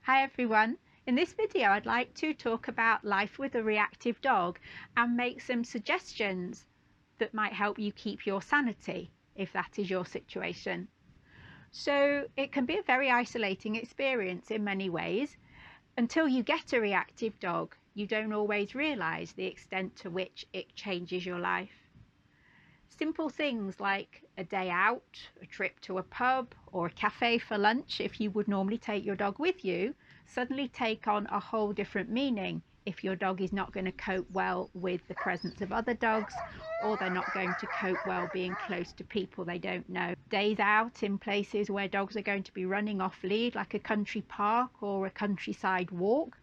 Hi everyone. In this video I'd like to talk about life with a reactive dog and make some suggestions that might help you keep your sanity if that is your situation. So it can be a very isolating experience in many ways. Until you get a reactive dog, you don't always realise the extent to which it changes your life. Simple things like a day out, a trip to a pub or a cafe for lunch, if you would normally take your dog with you, suddenly take on a whole different meaning if your dog is not going to cope well with the presence of other dogs, or they're not going to cope well being close to people they don't know. Days out in places where dogs are going to be running off lead, like a country park or a countryside walk.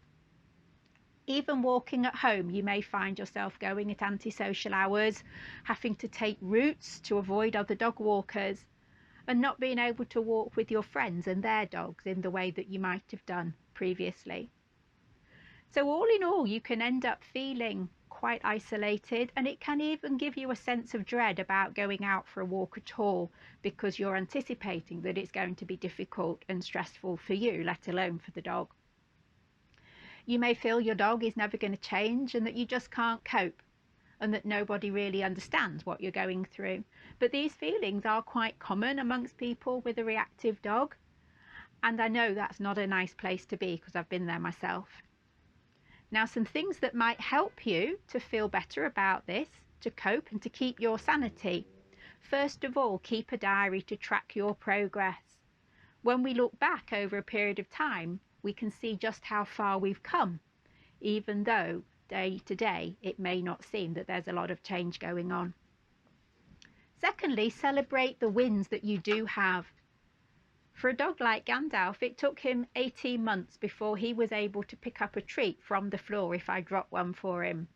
Even walking at home, you may find yourself going at antisocial hours, having to take routes to avoid other dog walkers, and not being able to walk with your friends and their dogs in the way that you might have done previously. So all in all, you can end up feeling quite isolated, and it can even give you a sense of dread about going out for a walk at all, because you're anticipating that it's going to be difficult and stressful for you, let alone for the dog. You may feel your dog is never going to change and that you just can't cope and that nobody really understands what you're going through. But these feelings are quite common amongst people with a reactive dog. And I know that's not a nice place to be because I've been there myself. Now, some things that might help you to feel better about this, to cope and to keep your sanity. First of all, keep a diary to track your progress. When we look back over a period of time, we can see just how far we've come, even though day to day it may not seem that there's a lot of change going on. Secondly, celebrate the wins that you do have. For a dog like Gandalf, it took him 18 months before he was able to pick up a treat from the floor if I dropped one for him.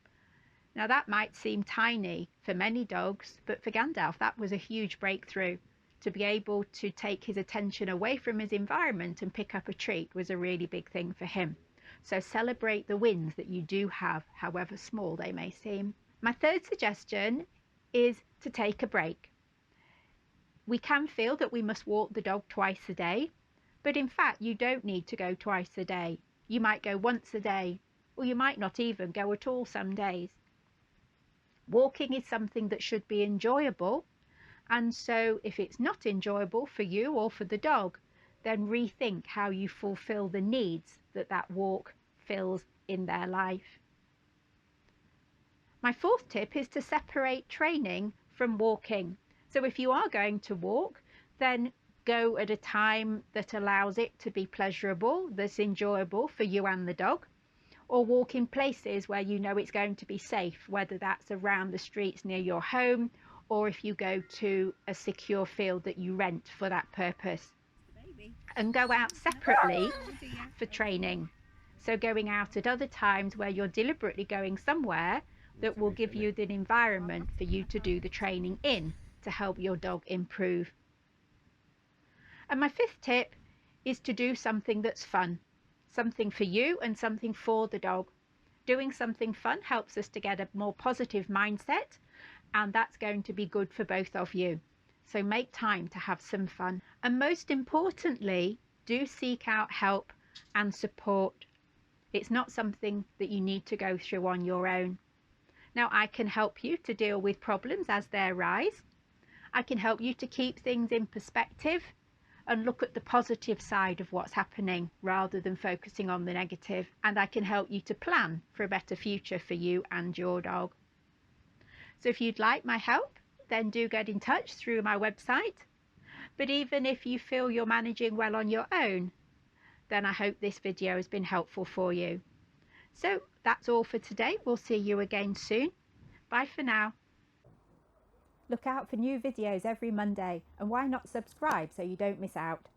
Now that might seem tiny for many dogs, but for Gandalf that was a huge breakthrough. To be able to take his attention away from his environment and pick up a treat was a really big thing for him. So celebrate the wins that you do have, however small they may seem. My third suggestion is to take a break. We can feel that we must walk the dog twice a day, but in fact you don't need to go twice a day. You might go once a day, or you might not even go at all some days. Walking is something that should be enjoyable. And so if it's not enjoyable for you or for the dog, then rethink how you fulfill the needs that that walk fills in their life. My fourth tip is to separate training from walking. So if you are going to walk, then go at a time that allows it to be pleasurable, that's enjoyable for you and the dog, or walk in places where you know it's going to be safe, whether that's around the streets near your home, or if you go to a secure field that you rent for that purpose. And go out separately for training. So going out at other times where you're deliberately going somewhere that will give you the environment for you to do the training in to help your dog improve. And my fifth tip is to do something that's fun. Something for you and something for the dog. Doing something fun helps us to get a more positive mindset, and that's going to be good for both of you. So make time to have some fun. And most importantly, do seek out help and support. It's not something that you need to go through on your own. Now, I can help you to deal with problems as they arise. I can help you to keep things in perspective and look at the positive side of what's happening rather than focusing on the negative. And I can help you to plan for a better future for you and your dog. So if you'd like my help, then do get in touch through my website. But even if you feel you're managing well on your own, then I hope this video has been helpful for you. So that's all for today. We'll see you again soon. Bye for now. Look out for new videos every Monday, and why not subscribe so you don't miss out.